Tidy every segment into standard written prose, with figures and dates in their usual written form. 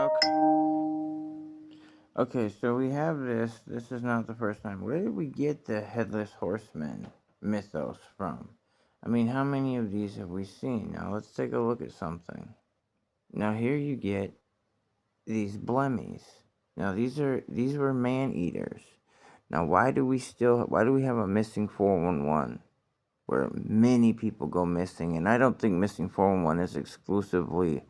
Okay. Okay, so we have this. This is not the first time. Where did we get the headless horseman mythos from? I mean, how many of these have we seen? Now let's take a look at something. Now here you get these Blemmies. Now these were man eaters. Now why do we have a missing 411 where many people go missing? And I don't think missing 411 is exclusively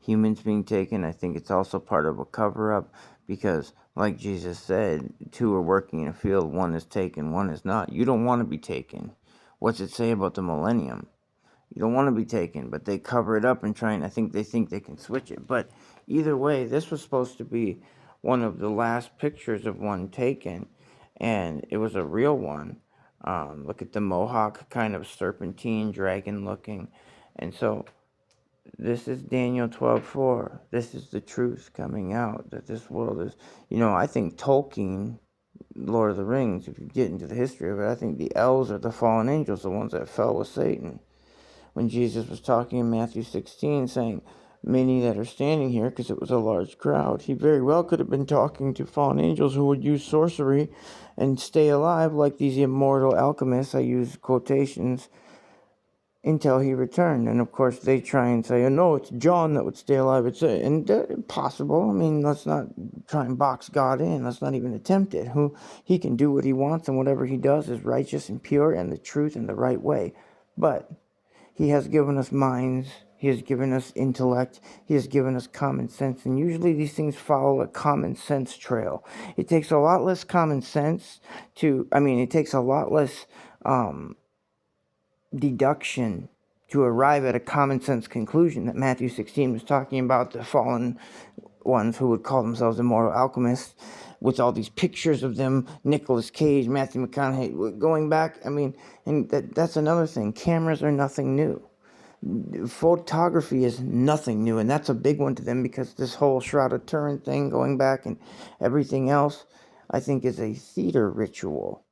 humans being taken. I think it's also part of a cover up because, like Jesus said, two are working in a field, one is taken, one is not. You don't want to be taken. What's it say about the millennium? You don't want to be taken, but they cover it up and try, and I think they can switch it. But either way, this was supposed to be one of the last pictures of one taken, and it was a real one. Look at the mohawk, kind of serpentine, dragon looking. And so this is Daniel 12:4. This is the truth coming out that this world is, I think Tolkien, Lord of the Rings, if you get into the history of it, I think the elves are the fallen angels, the ones that fell with Satan. When Jesus was talking in Matthew 16, saying, many that are standing here, because it was a large crowd, he very well could have been talking to fallen angels who would use sorcery and stay alive like these immortal alchemists. I use quotations, until he returned. And of course they try and say, oh no, it's John that would stay alive. It's impossible. I mean, let's not try and box God in. Let's not even attempt it. He can do what he wants, and whatever he does is righteous and pure and the truth and the right way. But he has given us minds. He has given us intellect. He has given us common sense. And usually these things follow a common sense trail. It takes a lot less common sense it takes a lot less deduction to arrive at a common sense conclusion that Matthew 16 was talking about the fallen ones who would call themselves immortal alchemists, with all these pictures of them, Nicolas Cage, Matthew McConaughey, going back. And that's another thing. Cameras are nothing new. Photography is nothing new, and that's a big one to them, because this whole Shroud of Turin thing going back and everything else, I think, is a theater ritual.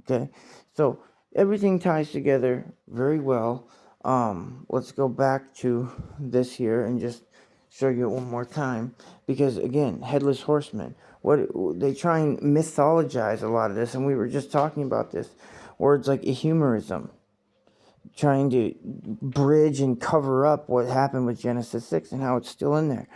Okay, so everything ties together very well. Let's go back to this here and just show you it one more time, because again, headless horseman, what they try and mythologize a lot of this, and we were just talking about this, words like ehumerism, trying to bridge and cover up what happened with Genesis 6 and how it's still in there.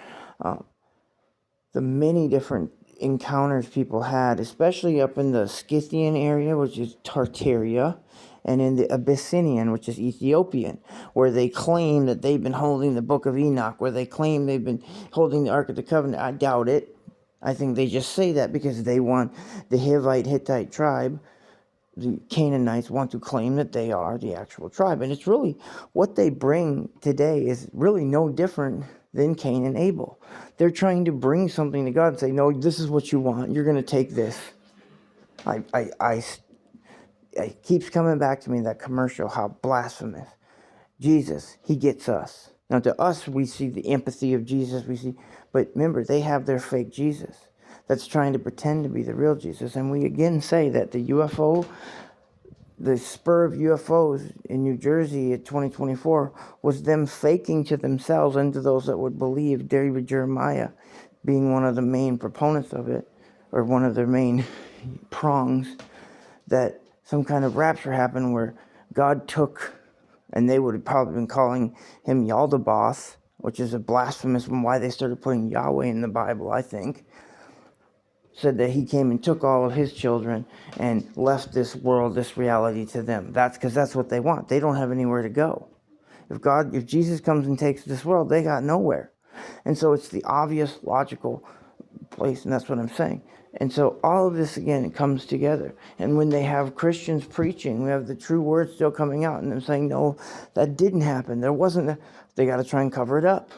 The many different encounters people had, especially up in the Scythian area, which is Tartaria, and in the Abyssinian, which is Ethiopian, where they claim that they've been holding the Book of Enoch, where they claim they've been holding the Ark of the Covenant. I doubt it. I think they just say that because they want the Hittite tribe, the Canaanites, want to claim that they are the actual tribe. And it's really, what they bring today is really no different than Cain and Abel. They're trying to bring something to God and say, no, this is what you want. You're going to take this. It keeps coming back to me, that commercial, how blasphemous. Jesus, he gets us. Now to us, we see the empathy of Jesus, but remember, they have their fake Jesus that's trying to pretend to be the real Jesus. And we again say that the spur of UFOs in New Jersey at 2024 was them faking to themselves and to those that would believe, David Jeremiah being one of the main proponents of it, or one of their main prongs, that some kind of rapture happened where God took, and they would have probably been calling him Yaldabaoth, which is a blasphemous one, why they started putting Yahweh in the Bible, I think. Said that he came and took all of his children and left this world, this reality to them. That's because that's what they want. They don't have anywhere to go. If Jesus comes and takes this world, they got nowhere. And so it's the obvious, logical place, and that's what I'm saying. And so all of this, again, it comes together. And when they have Christians preaching, we have the true word still coming out, and them saying, no, that didn't happen. There wasn't. They got to try and cover it up.